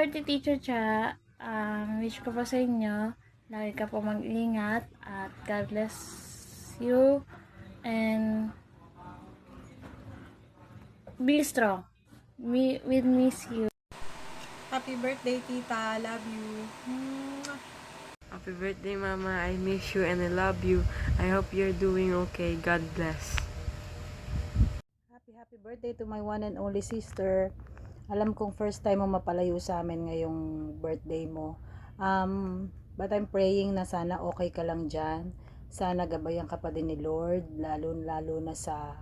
birthday, Teacher Cha. Wish ko po sa inyo, lagi ka po mag-ingat at God bless you and be strong. We miss you. Happy birthday, Tita. Love you. Happy birthday, Mama. I miss you and I love you. I hope you're doing okay. God bless. Happy birthday to my one and only sister. Alam kong first time mo mapalayo sa amin ngayong birthday mo. But I'm praying na sana okay ka lang dyan. Sana gabayan ka pa din ni Lord, lalo na sa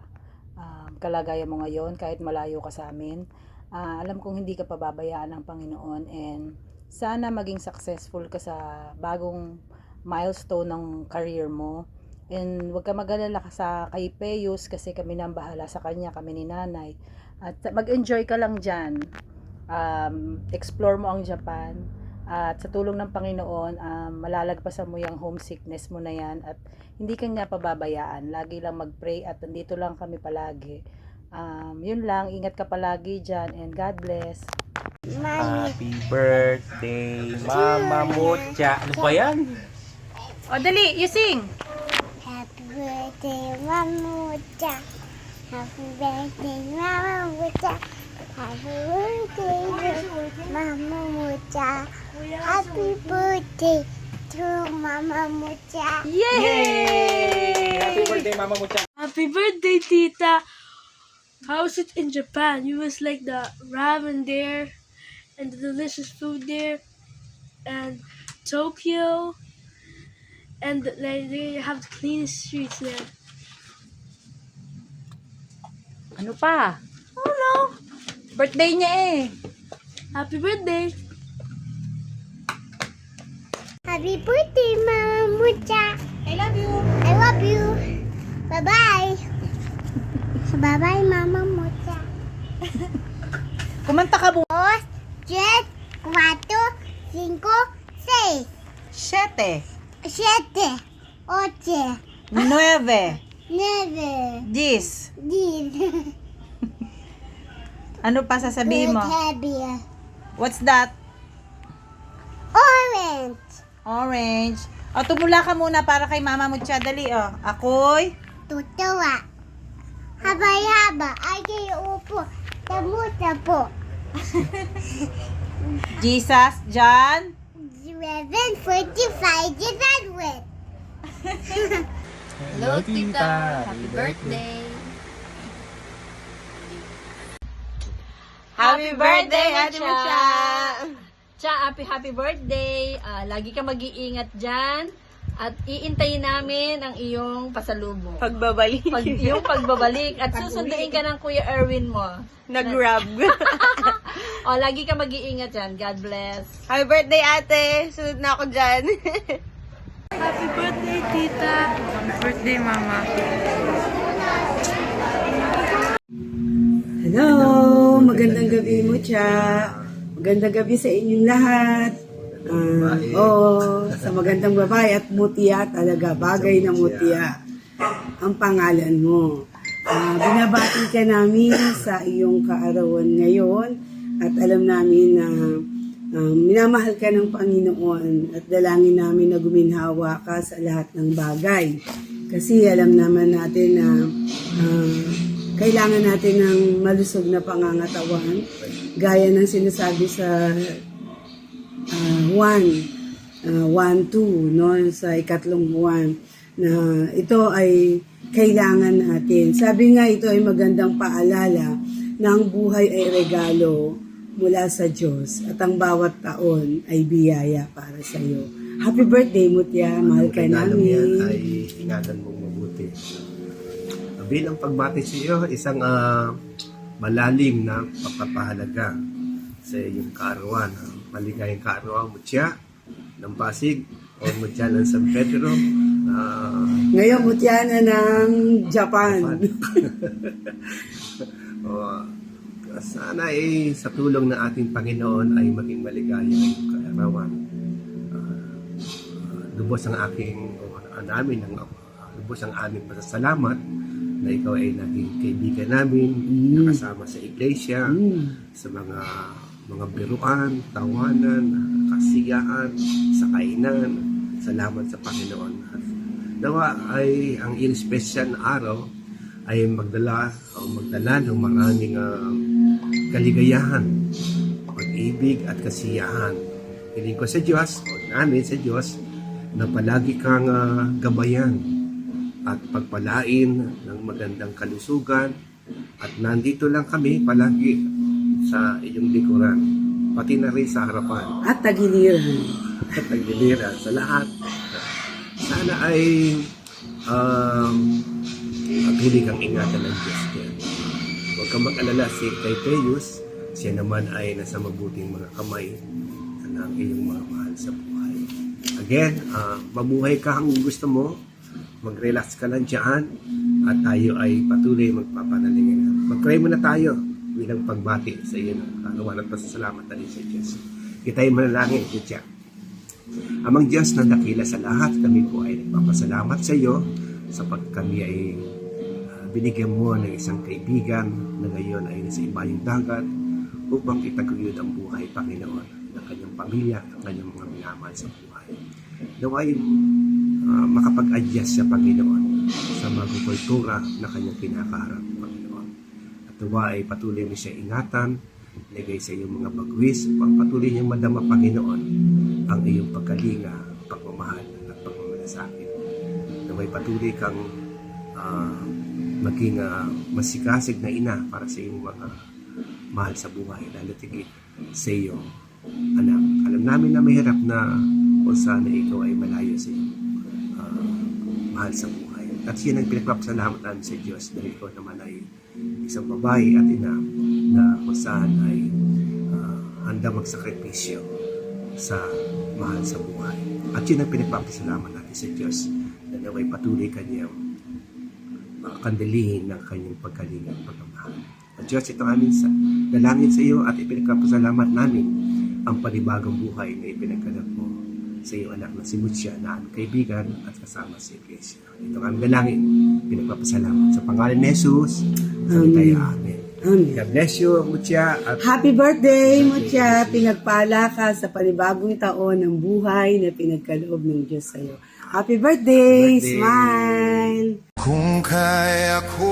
kalagayan mo ngayon kahit malayo ka sa amin. Alam kong hindi ka pababayaan ng Panginoon and sana maging successful ka sa bagong milestone ng career mo. And huwag ka mag-alala sa kay Peus kasi kami nang bahala sa kanya, kami ni nanay. At mag-enjoy ka lang dyan. Explore mo ang Japan. At sa tulong ng Panginoon, malalagpasan mo yung homesickness mo na yan. At hindi ka niya pababayaan. Lagi lang mag-pray at nandito lang kami palagi. Yun lang, ingat ka palagi dyan. And God bless. Happy birthday, Mama Mucha. Ano ba yan? O, dali, you sing! Happy birthday, Mama Mucha. Happy birthday, Mama Mucha. Happy birthday, Mama Mucha. Happy birthday to Mama Mucha. Yay! Happy birthday, Mama Mucha. Happy birthday, Tita! How's it in Japan? You must like the ramen there and the delicious food there and Tokyo and they have the cleanest streets there. Ano pa? Oh no! Birthday niya eh! Happy birthday! Happy birthday, Mama Mucha. I love you. I love you. Bye-bye. Bye-bye, Mama Mucha. Kumanta ka mo! 2, 3, 4, 5, 6, 7, 7, 8, 9, 9, 10. 10. Ano pa sasabihin mo? Happy. What's that? Orange. Orange. O, tumula ka muna para kay Mama Mucha. Dali, o. Ako'y Tutuwa. Haba-haba. Ay, kayo upo. Tamu-tapo. Jesus, John. 11:45 graduate. Hello, Tita. Happy birthday. Happy birthday, Ate Mucha! Cha, happy birthday! Lagi ka mag-iingat dyan. At iintayin namin ang iyong pasalubong. Pagbabalik. Yung pagbabalik. At susunduin ka ng Kuya Erwin mo. Nag-grab. Lagi ka mag-iingat dyan. God bless. Happy birthday, ate. Sunod na ako dyan. Happy birthday, Tita! Happy birthday, Mama. Hello! Magandang gabi mo, Cha. Magandang gabi sa inyong lahat. Sa magandang babae at mutya talaga. Bagay na mutya ang pangalan mo. Binabati ka namin sa iyong kaarawan ngayon at alam namin na minamahal ka ng Panginoon at dalangin namin na guminhawa ka sa lahat ng bagay. Kasi alam naman natin na kailangan natin ng malusog na pangangatawan gaya ng sinasabi sa 1:2 no, sa ikatlong buwan na ito ay kailangan natin. Sabi nga ito ay magandang paalala na ang buhay ay regalo mula sa Diyos at ang bawat taon ay biyaya para sa iyo. Happy birthday, Mutya. Mahal ka namin. Yan ay ingatan mong mabuti. Bilang pagbati sa iyo, isang malalim na pagpapahalaga sa iyong kaarawan. Maligayang kaarawan, Mutya ng Pasig o Mutya ng San Pedro. Ngayon, Mutya na ng Japan. Sana ay sa tulong ng ating Panginoon ay maging maligaya ang iyong kaarawan. Lubos ang lubos ang aming pasasalamat na ikaw ay naging kaibigan namin, nakasama sa iglesia, sa mga mga biruan, tawanan, kasiyahan, sa kainan. Salamat sa Panginoon. At nawa ay ang iyong special na araw ay magdala ng maraming kaligayahan, pag-ibig at kasiyahan. Hiling ko sa Diyos, o namin sa Diyos, na palagi kang gabayan at pagpalain ng magandang kalusugan. At nandito lang kami palagi sa iyong likuran, pati na rin sa harapan At tagiliran. at naglilira sa lahat. Sana ay patuloy kang ingatan ng Diyos din. Huwag kang mag-alala si kay Teus, siya naman ay nasa mabuting mga kamay ng iyong mga mahal sa buhay. Again, mabuhay ka kung gusto mo, mag-relax ka lang dyan, at tayo ay patuloy magpapanalingin. Mag-pray muna tayo bilang pagbati sa iyo ng kaarawan at pasasalamat tayo sa Diyos. Kita'y manalangin, Kutya. Amang Diyos na dakila sa lahat, kami po ay nagpapasalamat sa iyo sapagkat kami ay binigyan mo ng isang kaibigan na ngayon ay nasa ibayong dagat upang itaguyod ang buhay, Panginoon, ng kanyang pamilya, ng kanyang mga minamahal sa buhay. Naway makapag-adjust sa Panginoon sa mga kultura na kanyang kinakaharap, Panginoon. At nawa ay patuloy mo siya ingatan, lagay sa iyong mga bagwis, upang patuloy niyang madama, Panginoon, ang iyong pagkalinga, pagmamahal at pagmamalasakit. Naway patuloy kang maging masikasig na ina para sa iyong mga mahal sa buhay, lalo tigit sa iyong anak. Alam namin na mahirap na kung sana ikaw ay malayo sa iyong mahal sa buhay. At yan ang pinagpapasalamat namin sa Diyos dahil ikaw naman ay isang babae at ina na kung saan ay handa magsakripisyo sa mahal sa buhay. At yun ang pinagpapasalamat natin sa Diyos na naway patuloy kanyang kandalihin ng kanyang pagkalinga at pagmamahal. At Diyos, ito aming dalangin sa iyo at ipinagpapasalamat namin ang panibagong buhay na ipinagkalap mo sa iyo anak na si Mutsya na ang kaibigan at kasama sa Iglesia. Ito ang aming dalangin, pinagpapasalamat sa pangalan ni Jesus. Amen. Amen. God bless you, Mutsya. At Happy birthday, Mutsya! Pinagpala ka sa panibagong taon ng buhay na pinagkaloob ng Diyos sa iyo. Happy birthday! Happy birthday. Smile! Kung kaya ko